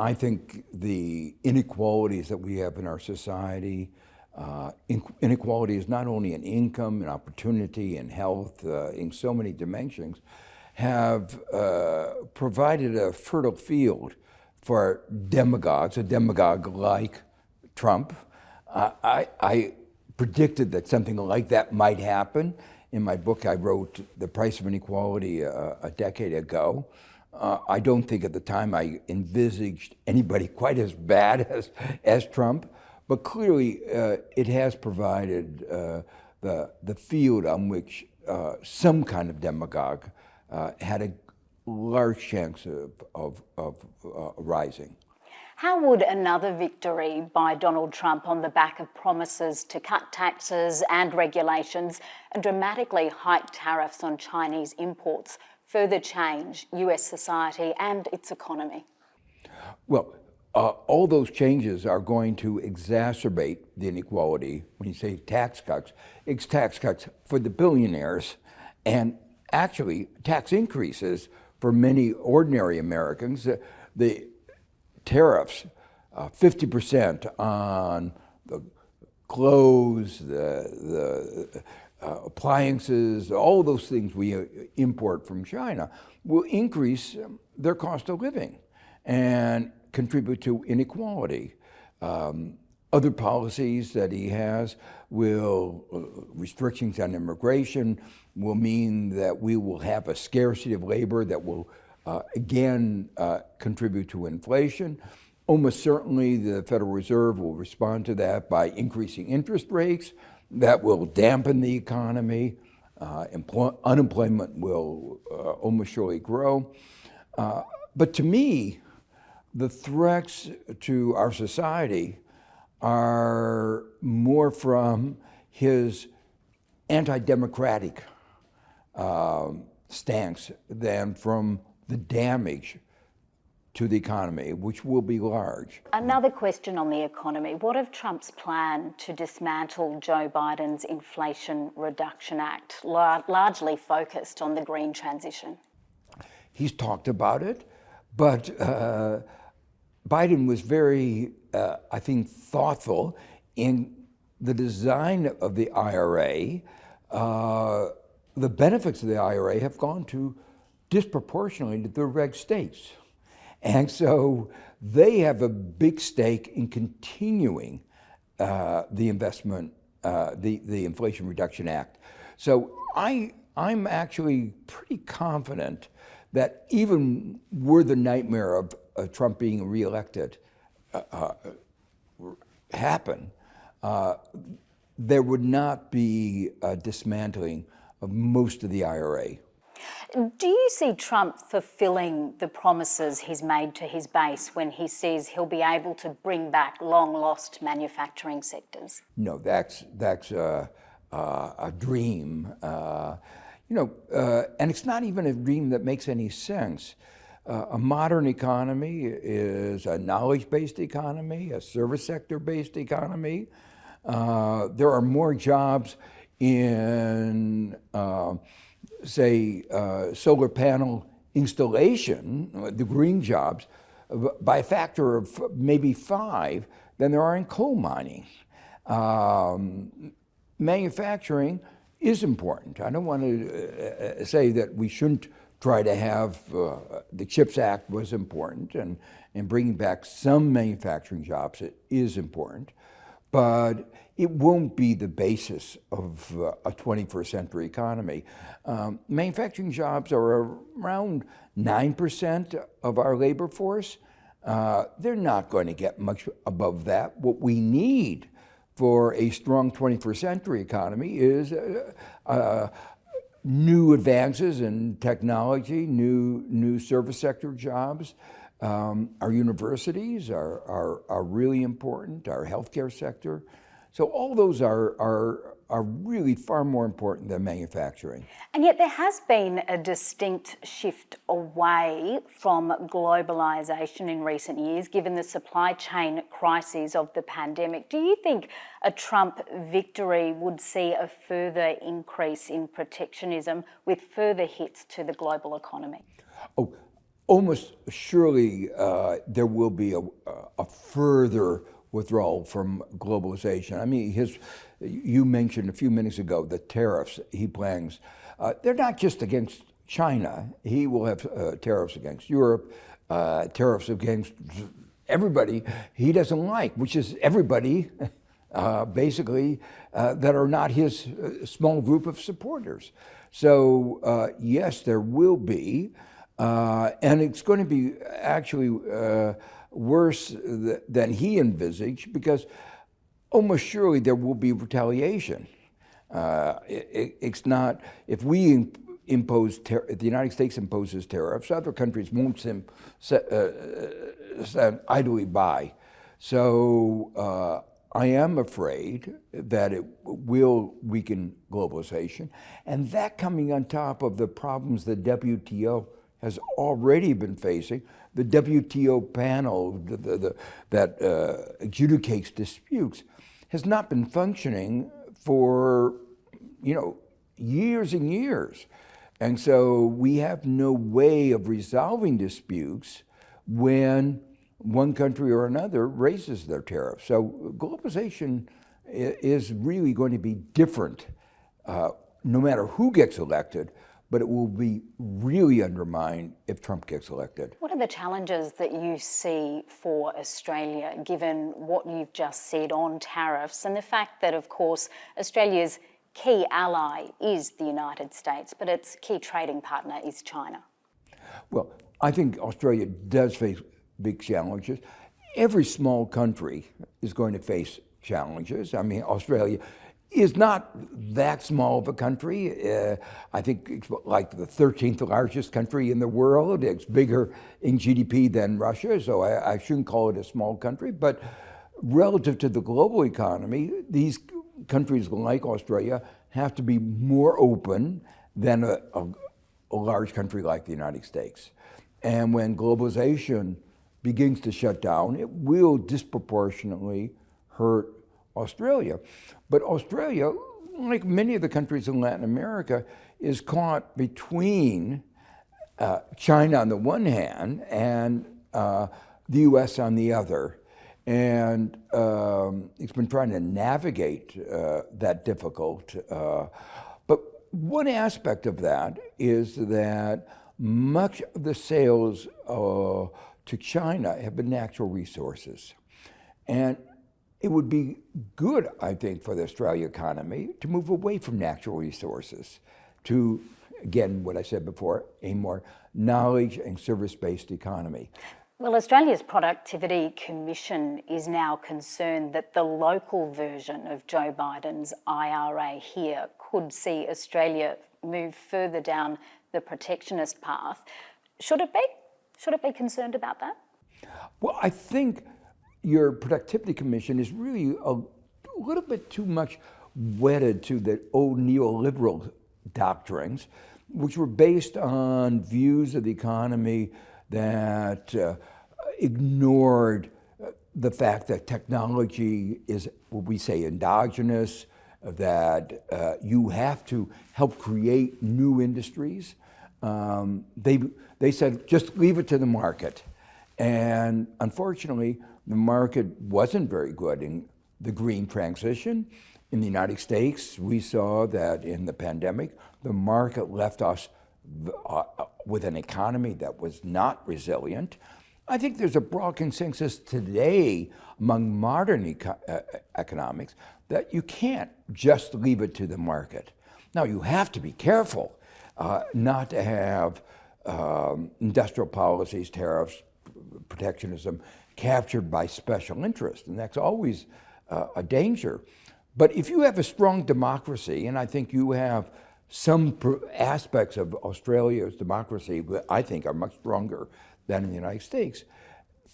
I think the inequalities that we have in our society, inequality is not only in income and opportunity and health, in so many dimensions, have provided a fertile field for demagogues, a demagogue like Trump. I predicted that something like that might happen. In my book, I wrote The Price of Inequality a decade ago. I don't think at the time I envisaged anybody quite as bad as Trump, but clearly it has provided the field on which some kind of demagogue had a large chance of rising. How would another victory by Donald Trump on the back of promises to cut taxes and regulations and dramatically hike tariffs on Chinese imports further change US society and its economy? Well, all those changes are going to exacerbate the inequality. When you say tax cuts, it's tax cuts for the billionaires and actually tax increases for many ordinary Americans. The tariffs, 50% on the clothes, the appliances, all those things we import from China will increase their cost of living and contribute to inequality. Other policies that he has restrictions on immigration will mean that we will have a scarcity of labor that will again contribute to inflation. Almost certainly the Federal Reserve will respond to that by increasing interest rates. That will dampen the economy. Unemployment will almost surely grow. But to me, the threats to our society are more from his anti-democratic stance than from the damage to the economy, which will be large. Another question on the economy. What of Trump's plan to dismantle Joe Biden's Inflation Reduction Act, largely focused on the green transition? He's talked about it, but Biden was very, I think, thoughtful in the design of the IRA. The benefits of the IRA have gone to disproportionately to the red states. And so they have a big stake in continuing the investment, the Inflation Reduction Act. So I'm actually pretty confident that even were the nightmare of Trump being reelected happen, there would not be a dismantling of most of the IRA. Do you see Trump fulfilling the promises he's made to his base when he says he'll be able to bring back long-lost manufacturing sectors? No, that's a dream. And it's not even a dream that makes any sense. A modern economy is a knowledge-based economy, a service sector-based economy. There are more jobs in say, solar panel installation, the green jobs, by a factor of maybe 5 than there are in coal mining. Manufacturing is important. I don't want to say that we shouldn't try to have, the CHIPS Act was important, and bringing back some manufacturing jobs is important, but it won't be the basis of a 21st century economy. Manufacturing jobs are around 9% of our labor force. They're not going to get much above that. What we need for a strong 21st century economy is new advances in technology, new service sector jobs. Our universities are really important, our healthcare sector. So all those are really far more important than manufacturing. And yet there has been a distinct shift away from globalisation in recent years, given the supply chain crises of the pandemic. Do you think a Trump victory would see a further increase in protectionism with further hits to the global economy? Oh, almost surely there will be a further withdrawal from globalization. I mean, you mentioned a few minutes ago the tariffs he plans. They're not just against China. He will have tariffs against Europe, tariffs against everybody he doesn't like, which is everybody, basically, that are not his small group of supporters. So, yes, there will be, and it's going to be actually worse than he envisaged, because almost surely there will be retaliation. It's not, if we impose, if the United States imposes tariffs, other countries won't stand idly by. So I am afraid that it will weaken globalization, and that coming on top of the problems the WTO has already been facing. The WTO panel that adjudicates disputes has not been functioning for, years and years. And so we have no way of resolving disputes when one country or another raises their tariffs. So globalization is really going to be different no matter who gets elected, but it will be really undermined if Trump gets elected. What are the challenges that you see for Australia, given what you've just said on tariffs and the fact that, of course, Australia's key ally is the United States, but its key trading partner is China? Well, I think Australia does face big challenges. Every small country is going to face challenges. I mean, Australia is not that small of a country. I think it's like the 13th largest country in the world. It's bigger in GDP than Russia, so I shouldn't call it a small country. But relative to the global economy, these countries like Australia have to be more open than a large country like the United States. And when globalization begins to shut down, it will disproportionately hurt Australia. But Australia, like many of the countries in Latin America, is caught between China on the one hand and the US on the other. And it's been trying to navigate that difficult. But one aspect of that is that much of the sales to China have been natural resources. And it would be good, I think, for the Australian economy to move away from natural resources to, again, what I said before, a more knowledge and service-based economy. Well, Australia's Productivity Commission is now concerned that the local version of Joe Biden's IRA here could see Australia move further down the protectionist path. Should it be? Should it be concerned about that? Well, I think your Productivity Commission is really a little bit too much wedded to the old neoliberal doctrines, which were based on views of the economy that ignored the fact that technology is what we say endogenous, that you have to help create new industries. They said, just leave it to the market. And unfortunately, the market wasn't very good in the green transition. In the United States, we saw that in the pandemic, the market left us with an economy that was not resilient. I think there's a broad consensus today among modern economics that you can't just leave it to the market. Now, you have to be careful not to have industrial policies, tariffs, protectionism captured by special interest, and that's always a danger. But if you have a strong democracy, and I think you have some aspects of Australia's democracy that I think are much stronger than in the United States,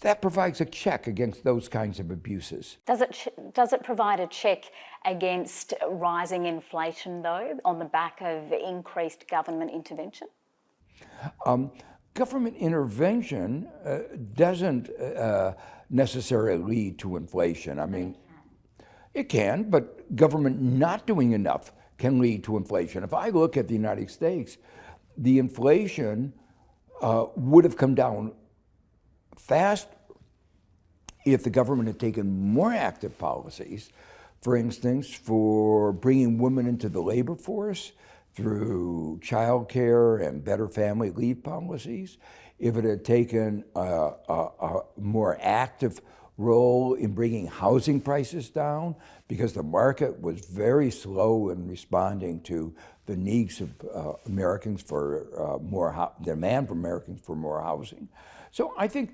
that provides a check against those kinds of abuses. Does it provide a check against rising inflation, though, on the back of increased government intervention? Government intervention doesn't necessarily lead to inflation. I mean, it can, but government not doing enough can lead to inflation. If I look at the United States, the inflation would have come down fast if the government had taken more active policies, for instance, for bringing women into the labor force through childcare and better family leave policies, if it had taken a more active role in bringing housing prices down, because the market was very slow in responding to the needs of Americans for more demand from Americans for more housing. So I think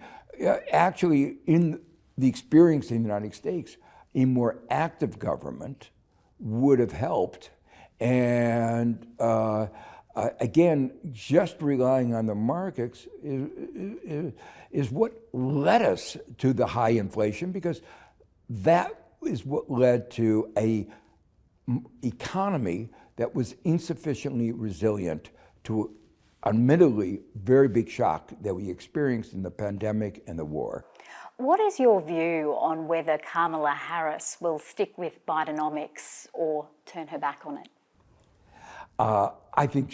actually in the experience in the United States, a more active government would have helped. And again, just relying on the markets is what led us to the high inflation, because that is what led to an economy that was insufficiently resilient to admittedly very big shock that we experienced in the pandemic and the war. What is your view on whether Kamala Harris will stick with Bidenomics or turn her back on it? I think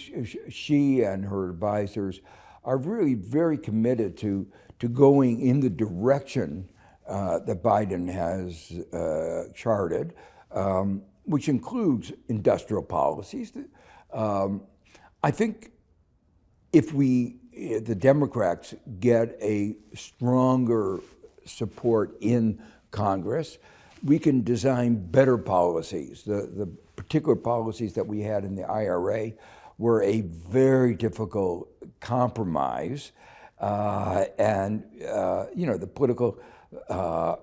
she and her advisors are really very committed to going in the direction that Biden has charted, which includes industrial policies. I think if the Democrats get a stronger support in Congress, we can design better policies. The particular policies that we had in the IRA were a very difficult compromise, and the political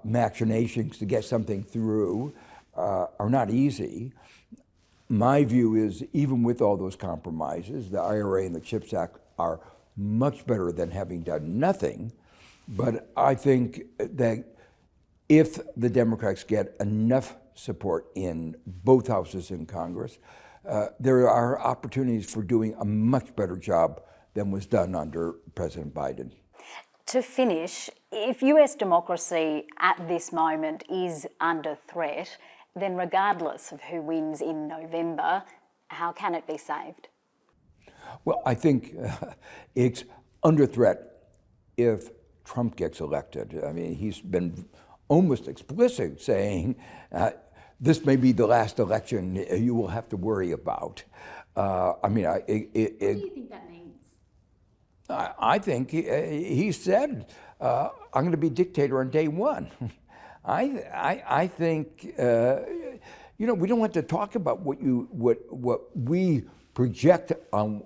machinations to get something through are not easy. My view is, even with all those compromises, the IRA and the CHIPS Act are much better than having done nothing. But I think that if the Democrats get enough support in both houses in Congress, there are opportunities for doing a much better job than was done under President Biden. To finish, if US democracy at this moment is under threat, then regardless of who wins in November, how can it be saved? Well, I think it's under threat if Trump gets elected. I mean, he's been almost explicit saying this may be the last election you will have to worry about. What do you think that means? I think he said, I'm going to be dictator on day one. I think, we don't want to talk about what we project on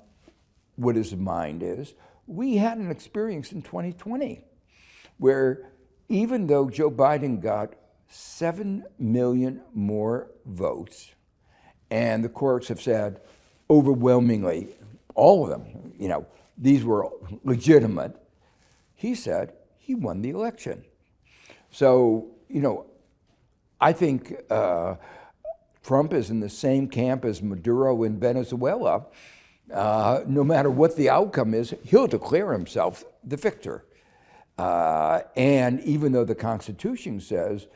what his mind is. We had an experience in 2020 where even though Joe Biden got 7 million more votes, and the courts have said overwhelmingly, all of them, these were legitimate, he said he won the election. So, I think Trump is in the same camp as Maduro in Venezuela. No matter what the outcome is, he'll declare himself the victor. And even though the Constitution says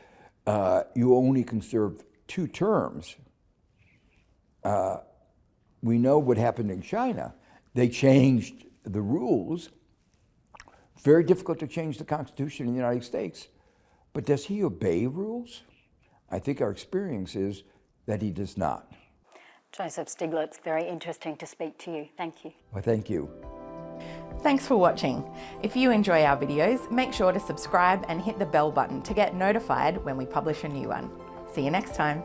you only can serve 2 terms, we know what happened in China. They changed the rules. Very difficult to change the Constitution in the United States. But does he obey rules? I think our experience is that he does not. Joseph Stiglitz, very interesting to speak to you. Thank you. Well, thank you. Thanks for watching. If you enjoy our videos, make sure to subscribe and hit the bell button to get notified when we publish a new one. See you next time.